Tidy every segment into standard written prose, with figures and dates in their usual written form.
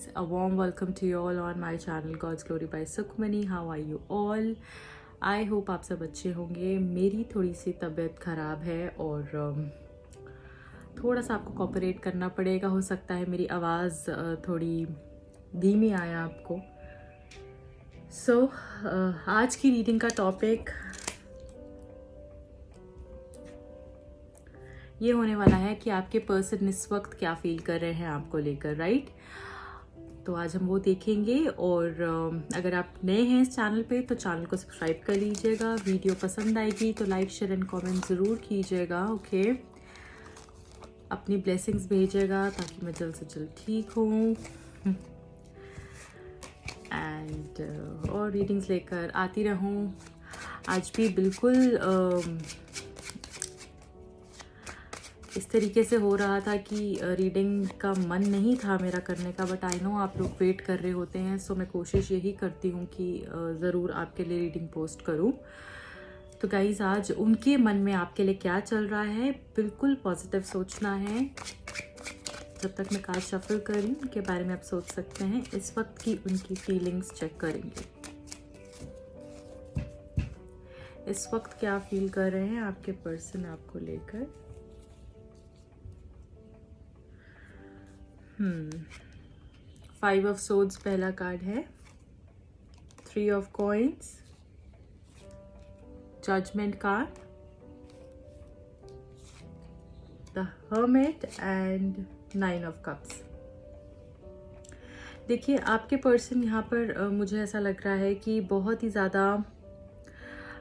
guys, a warm welcome to you all on my channel God's Glory by Sukhmani. How are you all? I hope आप सब अच्छे होंगे. मेरी थोड़ी सी तबीयत ख़राब है और थोड़ा सा आपको कोऑपरेट करना पड़ेगा. हो सकता है मेरी आवाज़ थोड़ी धीमी आए आपको. सो आज की रीडिंग का टॉपिक ये होने वाला है कि आपके पर्सन इस वक्त क्या फील कर रहे हैं आपको लेकर, राइट? तो आज हम वो देखेंगे. और अगर आप नए हैं इस चैनल पे तो चैनल को सब्सक्राइब कर लीजिएगा. वीडियो पसंद आएगी तो लाइक शेयर एंड कमेंट ज़रूर कीजिएगा. ओके, अपनी ब्लेसिंग्स भेजिएगा ताकि मैं जल्द से जल्द ठीक हूँ. एंड और रीडिंग्स लेकर आती रहूँ. आज भी बिल्कुल इस तरीके से हो रहा था कि रीडिंग का मन नहीं था मेरा करने का, बट आई नो आप लोग वेट कर रहे होते हैं. सो मैं कोशिश यही करती हूँ कि ज़रूर आपके लिए रीडिंग पोस्ट करूँ. तो गाइज़, आज उनके मन में आपके लिए क्या चल रहा है, बिल्कुल पॉजिटिव सोचना है. जब तक मैं कार्ड शफल कर रही हूँ उनके बारे में आप सोच सकते हैं. इस वक्त की उनकी फीलिंग्स चेक करेंगे. इस वक्त क्या फील कर रहे हैं आपके पर्सन आपको लेकर. 5 ऑफ सोर्ड्स पहला कार्ड है. 3 of coins, judgment card, the hermit and 9 of cups. देखिए, आपके पर्सन यहाँ पर मुझे ऐसा लग रहा है कि बहुत ही ज़्यादा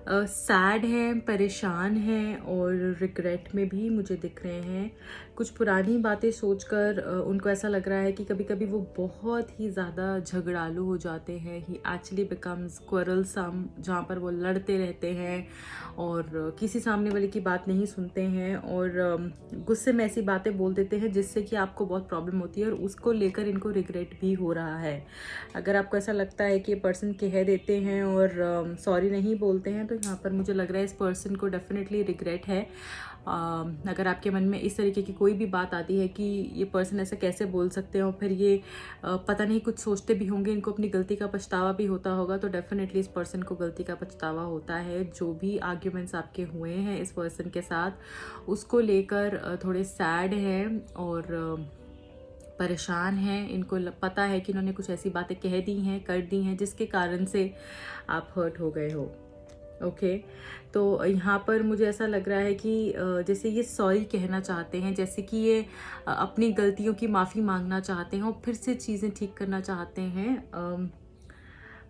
सैड हैं, परेशान हैं और रिग्रेट में भी मुझे दिख रहे हैं. कुछ पुरानी बातें सोचकर उनको ऐसा लग रहा है कि कभी कभी वो बहुत ही ज़्यादा झगड़ालू हो जाते हैं. ही एक्चुअली बिकम्स क्वारलसम, जहाँ पर वो लड़ते रहते हैं और किसी सामने वाले की बात नहीं सुनते हैं और गुस्से में ऐसी बातें बोल देते हैं जिससे कि आपको बहुत प्रॉब्लम होती है और उसको लेकर इनको रिग्रेट भी हो रहा है. अगर आपको ऐसा लगता है कि ये पर्सन कह देते हैं और सॉरी नहीं बोलते हैं तो यहाँ पर मुझे लग रहा है इस पर्सन को डेफिनेटली रिग्रेट है. अगर आपके मन में इस तरीके की कोई भी बात आती है कि ये पर्सन ऐसा कैसे बोल सकते हैं और फिर ये पता नहीं कुछ सोचते भी होंगे, इनको अपनी गलती का पछतावा भी होता होगा, तो डेफिनेटली इस पर्सन को गलती का पछतावा होता है. जो भी आर्ग्यूमेंट्स आपके हुए हैं इस पर्सन के साथ उसको लेकर थोड़े सैड हैं और परेशान हैं. इनको पता है कि इन्होंने कुछ ऐसी बातें कह दी हैं, कर दी हैं जिसके कारण से आप हर्ट हो गए हो. ओके, तो यहाँ पर मुझे ऐसा लग रहा है कि जैसे ये सॉरी कहना चाहते हैं, जैसे कि ये अपनी गलतियों की माफ़ी मांगना चाहते हैं और फिर से चीज़ें ठीक करना चाहते हैं.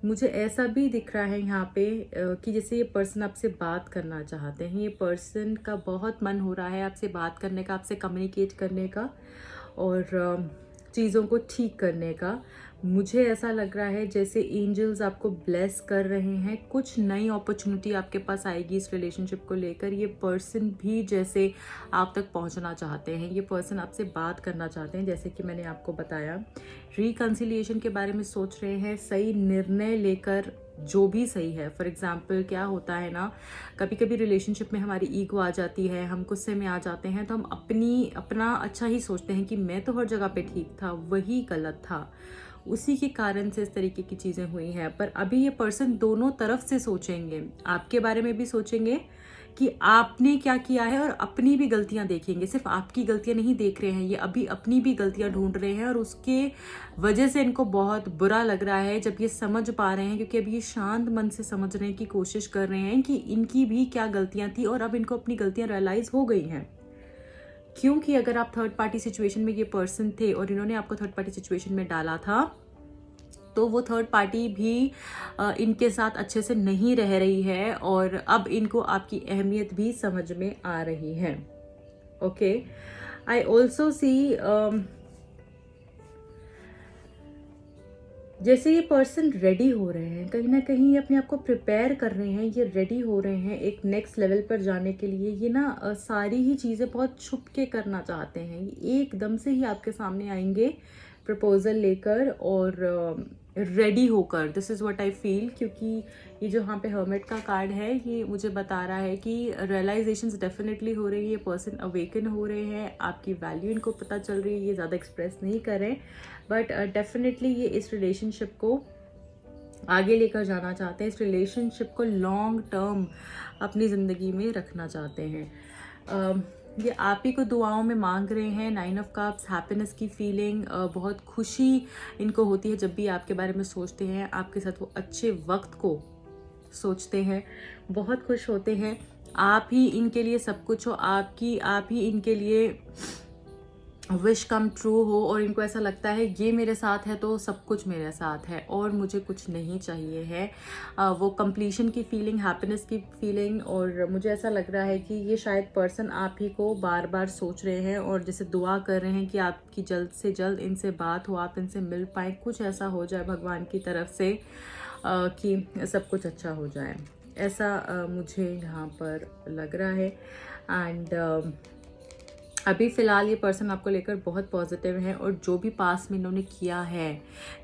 मुझे ऐसा भी दिख रहा है यहाँ पे कि जैसे ये पर्सन आपसे बात करना चाहते हैं. ये पर्सन का बहुत मन हो रहा है आपसे बात करने का, आपसे कम्युनिकेट करने का और चीज़ों को ठीक करने का. मुझे ऐसा लग रहा है जैसे एंजल्स आपको ब्लेस कर रहे हैं. कुछ नई अपॉर्चुनिटी आपके पास आएगी इस रिलेशनशिप को लेकर. ये पर्सन भी जैसे आप तक पहुंचना चाहते हैं. ये पर्सन आपसे बात करना चाहते हैं, जैसे कि मैंने आपको बताया. रिकन्सिलिएशन के बारे में सोच रहे हैं, सही निर्णय लेकर, जो भी सही है. फॉर एग्जाम्पल क्या होता है ना, कभी कभी रिलेशनशिप में हमारी ईगो आ जाती है, हम गुस्से में आ जाते हैं, तो हम अपना अच्छा ही सोचते हैं कि मैं तो हर जगह पे ठीक था, वही गलत था. उसी के कारण से इस तरीके की चीज़ें हुई हैं. पर अभी ये पर्सन दोनों तरफ से सोचेंगे, आपके बारे में भी सोचेंगे कि आपने क्या किया है और अपनी भी गलतियां देखेंगे. सिर्फ आपकी गलतियां नहीं देख रहे हैं, ये अभी अपनी भी गलतियां ढूंढ रहे हैं और उसके वजह से इनको बहुत बुरा लग रहा है जब ये समझ पा रहे हैं, क्योंकि अभी ये शांत मन से समझने की कोशिश कर रहे हैं कि इनकी भी क्या गलतियां थी और अब इनको अपनी गलतियां रियलाइज हो गई हैं. क्योंकि अगर आप थर्ड पार्टी सिचुएशन में ये पर्सन थे और इन्होंने आपको थर्ड पार्टी सिचुएशन में डाला था, तो वो थर्ड पार्टी भी इनके साथ अच्छे से नहीं रह रही है और अब इनको आपकी अहमियत भी समझ में आ रही है. ओके, आई ऑल्सो सी जैसे ये पर्सन रेडी हो रहे हैं, कहीं ना कहीं अपने आप को प्रिपेयर कर रहे हैं, ये रेडी हो रहे हैं एक नेक्स्ट लेवल पर जाने के लिए. ये ना सारी ही चीज़ें बहुत छुप के करना चाहते हैं. ये एकदम से ही आपके सामने आएंगे प्रपोजल लेकर और रेडी होकर, this is what I feel, क्योंकि ये जो यहाँ पे हर्मिट का कार्ड है ये मुझे बता रहा है कि रियलाइजेशंस डेफिनेटली हो रही है, पर्सन अवेकन हो रहे हैं, आपकी वैल्यू इनको पता चल रही है, ये ज़्यादा एक्सप्रेस नहीं कर रहे, बट डेफिनेटली ये इस रिलेशनशिप को आगे लेकर जाना चाहते हैं, इस रिलेशनशिप को लॉन्ग टर्म अपनी ज़िंदगी में रखना चाहते हैं। ये आप ही को दुआओं में मांग रहे हैं। 9 ऑफ कप्स, हैप्पीनेस की फीलिंग, बहुत खुशी इनको होती है जब भी आपके बारे में सोचते हैं, आपके साथ वो अच्छे वक्त को सोचते हैं, बहुत खुश होते हैं। आप ही इनके लिए सब कुछ हो, आप ही इनके लिए विश कम ट्रू हो, और इनको ऐसा लगता है ये मेरे साथ है तो सब कुछ मेरे साथ है और मुझे कुछ नहीं चाहिए है। वो कंप्लीशन की फीलिंग, हैप्पीनेस की फीलिंग, और मुझे ऐसा लग रहा है कि ये शायद पर्सन आप ही को बार बार सोच रहे हैं और जैसे दुआ कर रहे हैं कि आपकी जल्द से जल्द इनसे बात हो, आप इनसे मिल पाएँ, कुछ ऐसा हो जाए भगवान की तरफ से कि सब कुछ अच्छा हो जाए, ऐसा मुझे यहाँ पर लग रहा है। एंड अभी फ़िलहाल ये पर्सन आपको लेकर बहुत पॉजिटिव है, और जो भी पास में इन्होंने किया है,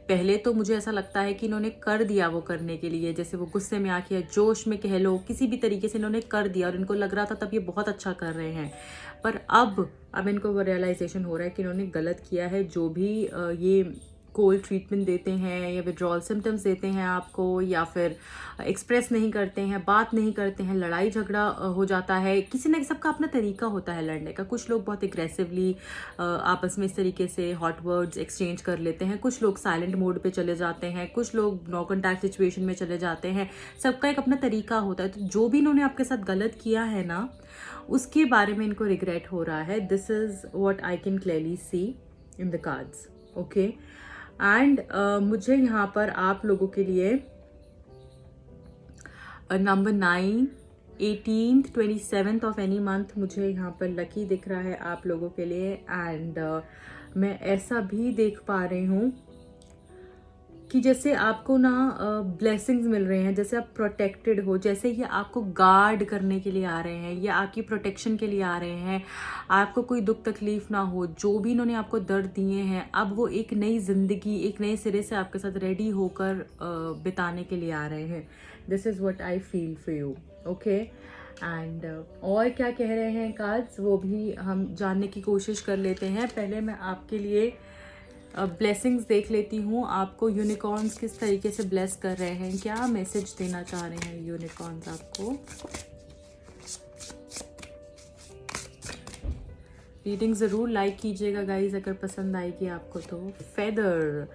पहले तो मुझे ऐसा लगता है कि इन्होंने कर दिया वो करने के लिए, जैसे वो गुस्से में आके, जोश में कह लो, किसी भी तरीके से इन्होंने कर दिया और इनको लग रहा था तब ये बहुत अच्छा कर रहे हैं, पर अब इनको वो रियलाइजेशन हो रहा है कि इन्होंने गलत किया है। जो भी ये कोल्ड ट्रीटमेंट देते हैं या विड्रॉल सिम्टम्स देते हैं आपको, या फिर एक्सप्रेस नहीं करते हैं, बात नहीं करते हैं, लड़ाई झगड़ा हो जाता है, किसी न सबका अपना तरीका होता है लड़ने का। कुछ लोग बहुत एग्रेसिवली आपस में इस तरीके से हॉट वर्ड्स एक्सचेंज कर लेते हैं, कुछ लोग साइलेंट मोड पे चले जाते हैं, कुछ लोग नो कॉन्टैक्ट सिचुएशन में चले जाते हैं, सबका एक अपना तरीका होता है। तो जो भी इन्होंने आपके साथ गलत किया है ना, उसके बारे में इनको रिग्रेट हो रहा है। This is what I can clearly see in the cards, okay. And मुझे यहाँ पर आप लोगों के लिए number 9, 18th, 27th of any month मुझे यहाँ पर लकी दिख रहा है आप लोगों के लिए। एंड मैं ऐसा भी देख पा रही हूँ कि जैसे आपको ना ब्लेसिंग्स मिल रहे हैं, जैसे आप प्रोटेक्टेड हो, जैसे ये आपको गार्ड करने के लिए आ रहे हैं, ये आपकी प्रोटेक्शन के लिए आ रहे हैं, आपको कोई दुख तकलीफ ना हो। जो भी इन्होंने आपको दर्द दिए हैं, अब वो एक नई ज़िंदगी, एक नए सिरे से आपके साथ रेडी होकर बिताने के लिए आ रहे हैं। This is what I feel for you, okay. And और क्या कह रहे हैं कार्ड्स, वो भी हम जानने की कोशिश कर लेते हैं। पहले मैं आपके लिए ब्लेसिंग्स देख लेती हूँ। आपको यूनिकॉर्न्स किस तरीके से ब्लेस कर रहे हैं, क्या मैसेज देना चाह रहे हैं यूनिकॉर्न्स आपको। रीडिंग ज़रूर लाइक कीजिएगा गाइज अगर पसंद आएगी आपको तो। Feather,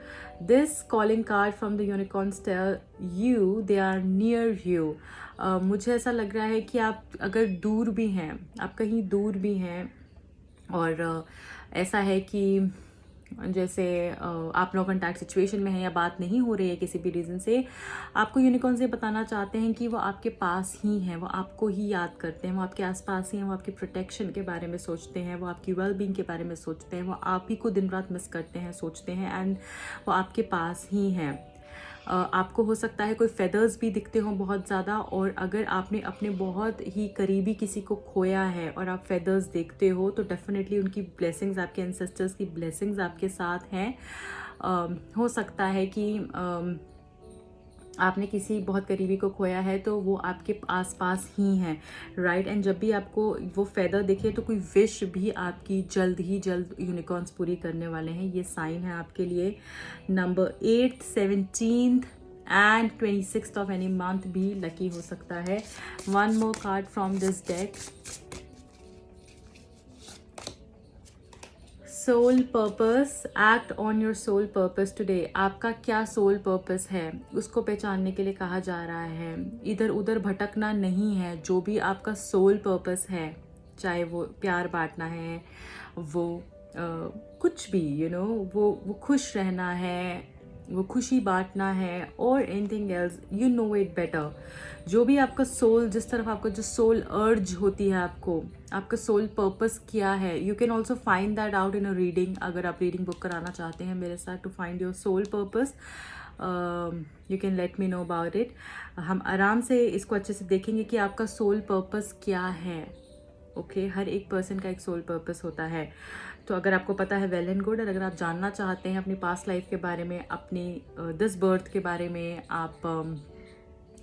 this calling card from the unicorns tell you they are near you. मुझे ऐसा लग रहा है कि आप अगर दूर भी हैं, आप कहीं दूर भी हैं, और ऐसा है कि जैसे आप नो कॉन्टैक्ट सिचुएशन में हैं या बात नहीं हो रही है किसी भी रीज़न से, आपको यूनिकॉर्न से बताना चाहते हैं कि वो आपके पास ही हैं, वो आपको ही याद करते हैं, वो आपके आसपास ही हैं, वो आपकी प्रोटेक्शन के बारे में सोचते हैं, वो आपकी वेलबींग के बारे में सोचते हैं, वो आप ही को दिन रात मिस करते हैं, सोचते हैं, एंड वो आपके पास ही हैं। आपको हो सकता है कोई फेदर्स भी दिखते हों बहुत ज़्यादा, और अगर आपने अपने बहुत ही करीबी किसी को खोया है और आप फेदर्स देखते हो तो डेफिनेटली उनकी ब्लेसिंग्स, आपके एंसेस्टर्स की ब्लेसिंग्स आपके साथ हैं। हो सकता है कि आपने किसी बहुत करीबी को खोया है तो वो आपके आसपास ही हैं, राइट। एंड जब भी आपको वो फेदर दिखे तो कोई विश भी आपकी जल्द ही जल्द यूनिकॉर्न्स पूरी करने वाले हैं, ये साइन है आपके लिए। Number 8, 17th and 26th of any month भी लकी हो सकता है। One more card from this deck. Soul purpose, act on your soul purpose today. आपका क्या सोल पर्पस है उसको पहचानने के लिए कहा जा रहा है। इधर उधर भटकना नहीं है। जो भी आपका सोल पर्पस है, चाहे वो प्यार बांटना है, वो कुछ भी वो खुश रहना है, वो खुशी बांटना है, और anything else, you know it better. जो भी आपका सोल, जिस तरफ आपका जो सोल अर्ज होती है, आपका सोल पर्पस क्या है, you can also find that out in a reading. अगर आप रीडिंग बुक कराना चाहते हैं मेरे साथ to find your soul purpose, you can let me know about it. हम आराम से इसको अच्छे से देखेंगे कि आपका सोल पर्पस क्या है। ओके हर एक पर्सन का एक सोल पर्पस होता है। तो अगर आपको पता है वेल एंड गुड, और अगर आप जानना चाहते हैं अपनी पास्ट लाइफ के बारे में, अपनी दिस बर्थ के बारे में, आप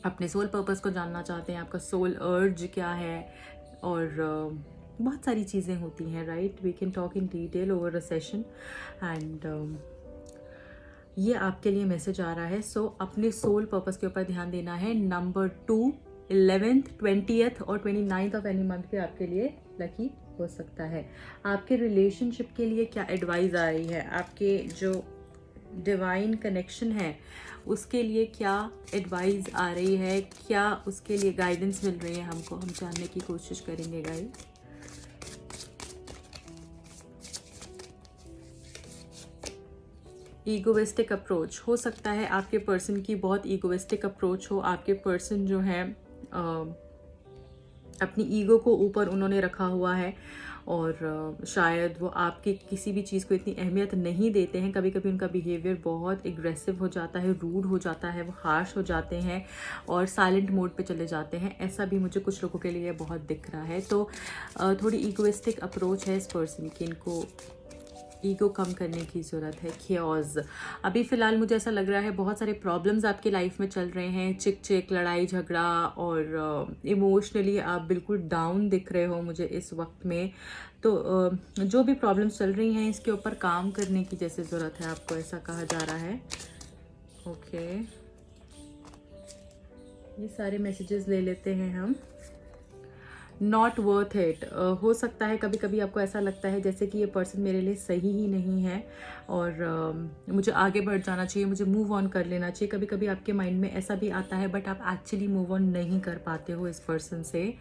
अपने सोल पर्पस को जानना चाहते हैं, आपका सोल अर्ज क्या है, और बहुत सारी चीज़ें होती हैं, right. We can talk in detail over a session and ये आपके लिए मैसेज आ रहा है। सो अपने सोल पर्पस के ऊपर ध्यान देना है। नंबर 2, 11th, 20th और 29th ऑफ एनी मंथ पे आपके लिए लकी हो सकता है। आपके रिलेशनशिप के लिए क्या एडवाइस आ रही है, आपके जो डिवाइन कनेक्शन है उसके लिए क्या एडवाइस आ रही है, क्या उसके लिए गाइडेंस मिल रही है हमको, हम जानने की कोशिश करेंगे गाइस। ईगोइस्टिक अप्रोच हो सकता है, आपके पर्सन की बहुत ईगोइस्टिक अप्रोच हो। आपके पर्सन जो है अपनी ईगो को ऊपर उन्होंने रखा हुआ है, और शायद वो आपकी किसी भी चीज़ को इतनी अहमियत नहीं देते हैं। कभी कभी उनका बिहेवियर बहुत एग्रेसिव हो जाता है, रूड हो जाता है, वो हार्श हो जाते हैं और साइलेंट मोड पे चले जाते हैं। ऐसा भी मुझे कुछ लोगों के लिए बहुत दिख रहा है। तो थोड़ी ईगोइस्टिक अप्रोच है इस पर्सन की, इनको ईगो कम करने की ज़रूरत है। ख्योज अभी फ़िलहाल मुझे ऐसा लग रहा है बहुत सारे प्रॉब्लम्स आपकी लाइफ में चल रहे हैं, चिक चिक, लड़ाई झगड़ा, और इमोशनली आप बिल्कुल डाउन दिख रहे हो मुझे इस वक्त में। तो जो भी प्रॉब्लम्स चल रही हैं इसके ऊपर काम करने की जैसे ज़रूरत है आपको, ऐसा कहा जा रहा है। ओके ये सारे मैसेजेस ले लेते हैं हम। नॉट वर्थ इट हो सकता है कभी कभी आपको ऐसा लगता है जैसे कि ये पर्सन मेरे लिए सही ही नहीं है, और मुझे आगे बढ़ जाना चाहिए, मुझे मूव ऑन कर लेना चाहिए। कभी कभी आपके माइंड में ऐसा भी आता है, बट आप एक्चुअली मूव ऑन नहीं कर पाते हो इस पर्सन से।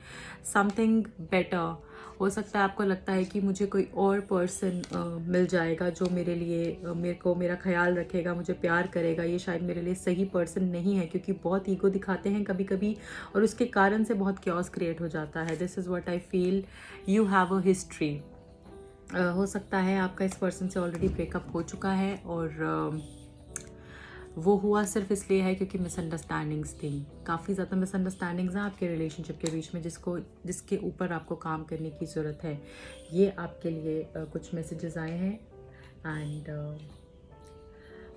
समथिंग बेटर हो सकता है, आपको लगता है कि मुझे कोई और पर्सन मिल जाएगा जो मेरे लिए मेरा ख्याल रखेगा, मुझे प्यार करेगा। ये शायद मेरे लिए सही पर्सन नहीं है, क्योंकि बहुत ईगो दिखाते हैं कभी कभी, और उसके कारण से बहुत क्योस क्रिएट हो जाता है। This is what I feel. You have a history. हो सकता है आपका इस पर्सन से ऑलरेडी ब्रेकअप हो चुका है, और वो हुआ सिर्फ इसलिए है क्योंकि मिसअंडरस्टैंडिंग्स थी। काफ़ी ज़्यादा मिसअंडरस्टैंडिंग्स हैं आपके रिलेशनशिप के बीच में, जिसके ऊपर आपको काम करने की ज़रूरत है। ये आपके लिए कुछ मैसेजेस आए हैं, एंड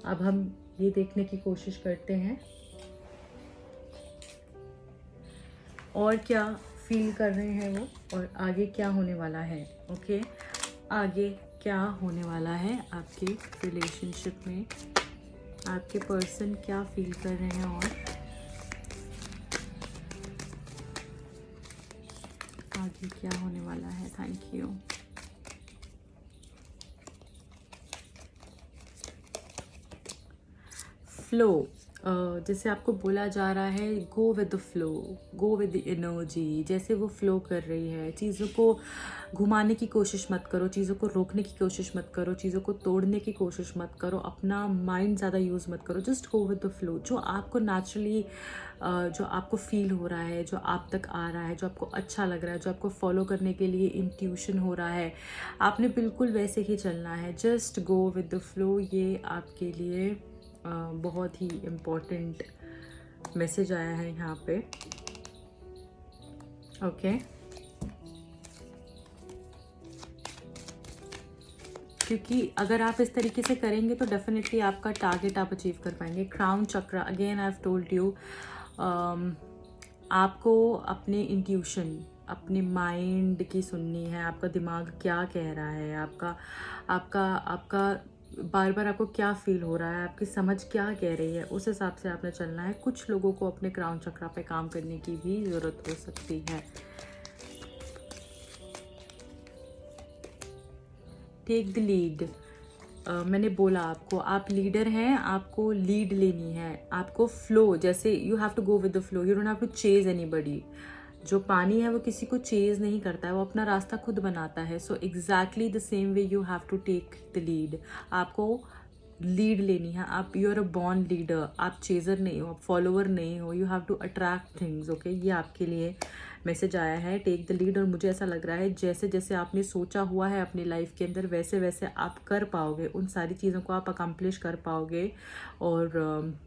अब हम ये देखने की कोशिश करते हैं और क्या फील कर रहे हैं वो, और आगे क्या होने वाला है। ओके आगे क्या होने वाला है आपके रिलेशनशिप में, आपके पर्सन क्या फील कर रहे हैं, और आगे क्या होने वाला है। Thank you. फ्लो जैसे आपको बोला जा रहा है, गो with the flow, go with the energy. जैसे वो फ्लो कर रही है, चीज़ों को घुमाने की कोशिश मत करो, चीज़ों को रोकने की कोशिश मत करो, चीज़ों को तोड़ने की कोशिश मत करो, अपना माइंड ज़्यादा यूज़ मत करो। Just go with the flow. जो आपको नेचुरली जो आपको फील हो रहा है, जो आप तक आ रहा है, जो आपको अच्छा लग रहा है, जो आपको फॉलो करने के लिए इंट्यूशन हो रहा है, आपने बिल्कुल वैसे ही चलना है। Just go with the flow. ये आपके लिए बहुत ही इम्पोर्टेंट मैसेज आया है यहाँ पे। ओके क्योंकि अगर आप इस तरीके से करेंगे तो डेफिनेटली आपका टारगेट आप अचीव कर पाएंगे। क्राउन चक्र, again I have told you, आपको अपने इंट्यूशन, अपने माइंड की सुननी है। आपका दिमाग क्या कह रहा है, आपका आपका आपका बार बार आपको क्या फील हो रहा है, आपकी समझ क्या कह रही है, उस हिसाब से आपने चलना है। कुछ लोगों को अपने क्राउन चक्र पे काम करने की भी ज़रूरत हो सकती है। Take the lead. मैंने बोला आपको, आप लीडर हैं, आपको लीड लेनी है, आपको फ्लो, जैसे you have to go with the flow, you don't have to chase anybody. जो पानी है वो किसी को चेज नहीं करता है, वो अपना रास्ता खुद बनाता है। So exactly the same way you have to take the lead. आपको लीड लेनी है। आप you are a born leader, आप चेजर नहीं हो, आप फॉलोअर नहीं हो। You have to attract things. Okay ये आपके लिए मैसेज आया है, टेक द लीड। और मुझे ऐसा लग रहा है जैसे जैसे आपने सोचा हुआ है अपनी लाइफ के अंदर, वैसे वैसे आप कर पाओगे, उन सारी चीज़ों को आप अकम्प्लिश कर पाओगे। और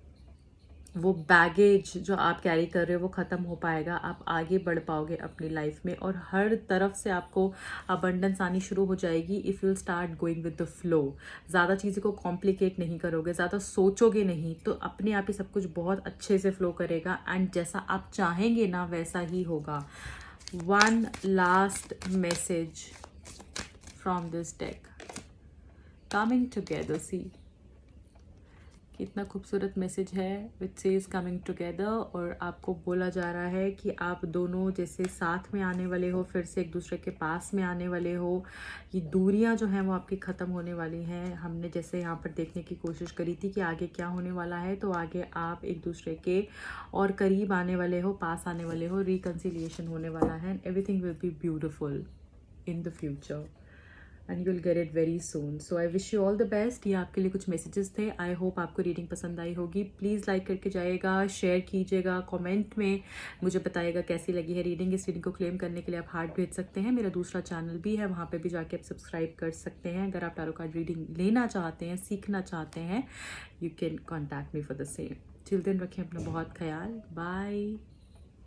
वो बैगेज जो आप कैरी कर रहे हो वो ख़त्म हो पाएगा, आप आगे बढ़ पाओगे अपनी लाइफ में और हर तरफ से आपको अबंडेंस आनी शुरू हो जाएगी if you start going with the flow. ज़्यादा चीज़ों को कॉम्प्लिकेट नहीं करोगे, ज़्यादा सोचोगे नहीं, तो अपने आप ही सब कुछ बहुत अच्छे से फ्लो करेगा एंड जैसा आप चाहेंगे ना वैसा ही होगा। One last message from this deck, coming together. See कितना खूबसूरत मैसेज है, विच सेज कमिंग टुगेदर। और आपको बोला जा रहा है कि आप दोनों जैसे साथ में आने वाले हो, फिर से एक दूसरे के पास में आने वाले हो। ये दूरियां जो हैं वो आपकी ख़त्म होने वाली हैं। हमने जैसे यहाँ पर देखने की कोशिश करी थी कि आगे क्या होने वाला है, तो आगे आप एक दूसरे के और करीब आने वाले हो, पास आने वाले हो, रिकन्सिलिएशन होने वाला है, everything will be beautiful in the future and you'll get it very soon. So I wish you all the best. ये आपके लिए कुछ मैसेजेस थे। आई होप आपको रीडिंग पसंद आई होगी। प्लीज़ लाइक करके जाइएगा, शेयर कीजिएगा, कमेंट में मुझे बताइएगा कैसी लगी है रीडिंग। इस रीडिंग को क्लेम करने के लिए आप हार्ट भेज सकते हैं। मेरा दूसरा चैनल भी है, वहाँ पे भी जाके आप सब्सक्राइब कर सकते हैं। अगर आप टैरो कार्ड रीडिंग लेना चाहते हैं, सीखना चाहते हैं, you can contact me for the same. Till then रखें अपना बहुत ख्याल। बाय।